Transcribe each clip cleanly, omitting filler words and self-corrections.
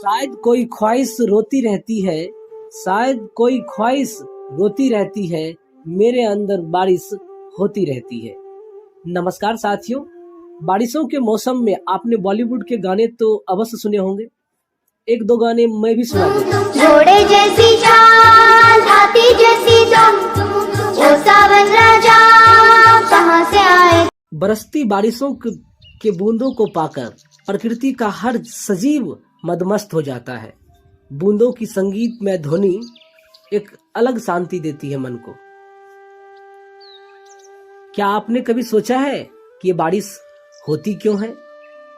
शायद कोई ख्वाहिश रोती रहती है, शायद कोई ख्वाहिश रोती रहती है, मेरे अंदर बारिश होती रहती है। नमस्कार साथियों, बारिशों के मौसम में आपने बॉलीवुड के गाने तो अवश्य सुने होंगे। एक दो गाने मैं भी सुना देता हूँ। घोड़े जैसी चाल, हाथी जैसी दम, ओ सावन राजा कहाँ से आए। बरसती बारिशों के बूंदों को पाकर प्रकृति का हर सजीव मदमस्त हो जाता है। बूंदों की संगीतमय ध्वनि एक अलग शांति देती है मन को। क्या आपने कभी सोचा है कि ये बारिश होती क्यों है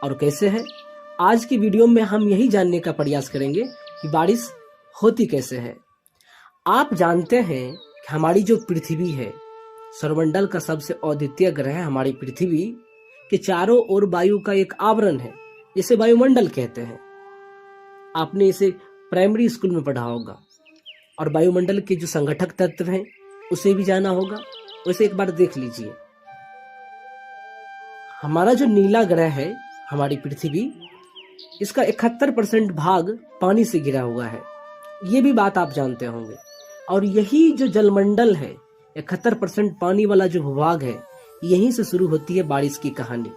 और कैसे है? आज की वीडियो में हम यही जानने का प्रयास करेंगे कि बारिश होती कैसे है। आप जानते हैं कि हमारी जो पृथ्वी है, सौरमंडल का सबसे अद्वितीय ग्रह है। हमारी पृथ्वी के चारों ओर वायु का एक आवरण है, जिसे वायुमंडल कहते हैं। आपने इसे प्राइमरी स्कूल में पढ़ा होगा। और वायुमंडल के जो संगठक तत्व हैं उसे भी जाना होगा। उसे एक बार देख लीजिए। हमारा जो नीला ग्रह है, हमारी पृथ्वी, इसका 71% भाग पानी से घिरा हुआ है। ये भी बात आप जानते होंगे। और यही जो जलमंडल है, 71% पानी वाला जो भूभाग है, यहीं से शुरू होती है बारिश की कहानी।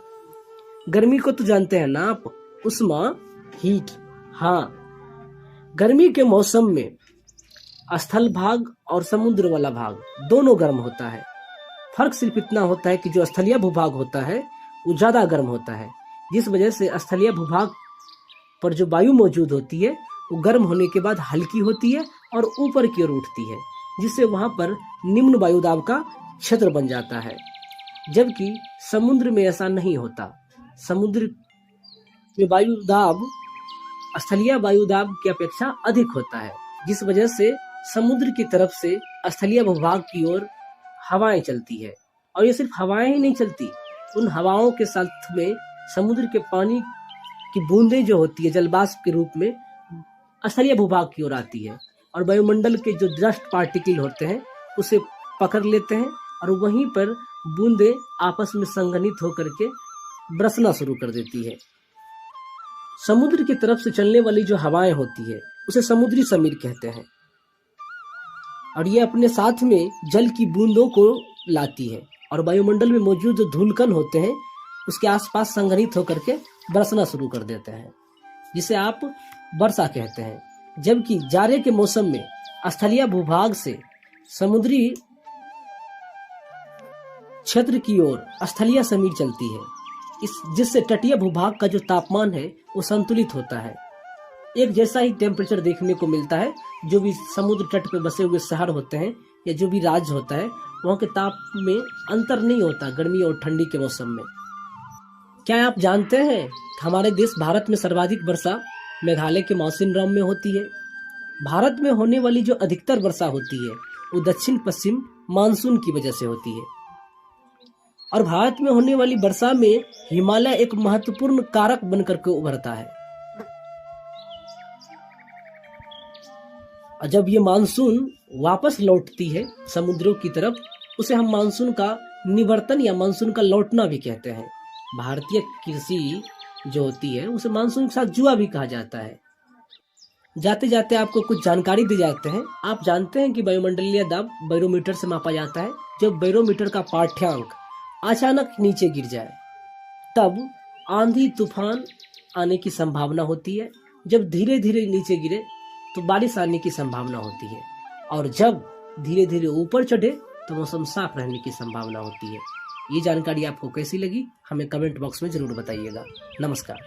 गर्मी को तो जानते हैं ना आप, उष्मा, हीट। हाँ, गर्मी के मौसम में स्थल भाग और समुद्र वाला भाग दोनों गर्म होता है। फर्क सिर्फ इतना होता है कि जो स्थलीय भूभाग होता है वो ज्यादा गर्म होता है, जिस वजह से स्थलीय भूभाग पर जो वायु मौजूद होती है वो गर्म होने के बाद हल्की होती है और ऊपर की ओर उठती है, जिससे वहां पर निम्न वायुदाब का क्षेत्र बन जाता है। जबकि समुद्र में ऐसा नहीं होता। समुद्र में वायुदाब स्थलीय वायुदाब की अपेक्षा अधिक होता है, जिस वजह से समुद्र की तरफ से स्थलीय भूभाग की ओर हवाएं चलती है। और ये सिर्फ हवाएं ही नहीं चलती, उन हवाओं के साथ में समुद्र के पानी की बूंदें जो होती है जलवाष्प के रूप में स्थलीय भूभाग की ओर आती है और वायुमंडल के जो डस्ट पार्टिकल होते हैं उसे पकड़ लेते हैं और वहीं पर बूंदें आपस में संघनित होकर के बरसना शुरू कर देती है। समुद्र की तरफ से चलने वाली जो हवाएं होती है उसे समुद्री समीर कहते हैं। और ये अपने साथ में जल की बूंदों को लाती है और वायुमंडल में मौजूद जो धूलकण होते हैं उसके आसपास संघनित होकर के बरसना शुरू कर देते हैं, जिसे आप वर्षा कहते हैं। जबकि जाड़े के मौसम में स्थलीय भूभाग से समुद्री क्षेत्र की ओर स्थलीय समीर चलती है, जिससे तटीय भूभाग का जो तापमान है वो संतुलित होता है। एक जैसा ही टेम्परेचर देखने को मिलता है। जो भी समुद्र तट पे बसे हुए शहर होते हैं या जो भी राज्य होता है, वहाँ के ताप में अंतर नहीं होता गर्मी और ठंडी के मौसम में। क्या आप जानते हैं कि हमारे देश भारत में सर्वाधिक वर्षा मेघालय के मौसिनराम में होती है। भारत में होने वाली जो अधिकतर वर्षा होती है वो दक्षिण पश्चिम मानसून की वजह से होती है। और भारत में होने वाली वर्षा में हिमालय एक महत्वपूर्ण कारक बनकर के उभरता है। और जब ये मानसून वापस लौटती है समुद्रों की तरफ, उसे हम मानसून का निवर्तन या मानसून का लौटना भी कहते हैं। भारतीय कृषि जो होती है उसे मानसून के साथ जुआ भी कहा जाता है। जाते जाते आपको कुछ जानकारी दी जाते हैं। आप जानते हैं कि वायुमंडलीय दाब बैरोमीटर से मापा जाता है। जब बैरोमीटर का पाठ्यांक अचानक नीचे गिर जाए तब आंधी तूफान आने की संभावना होती है। जब धीरे धीरे नीचे गिरे तो बारिश आने की संभावना होती है। और जब धीरे धीरे ऊपर चढ़े तो मौसम साफ रहने की संभावना होती है। ये जानकारी आपको कैसी लगी हमें कमेंट बॉक्स में जरूर बताइएगा। नमस्कार।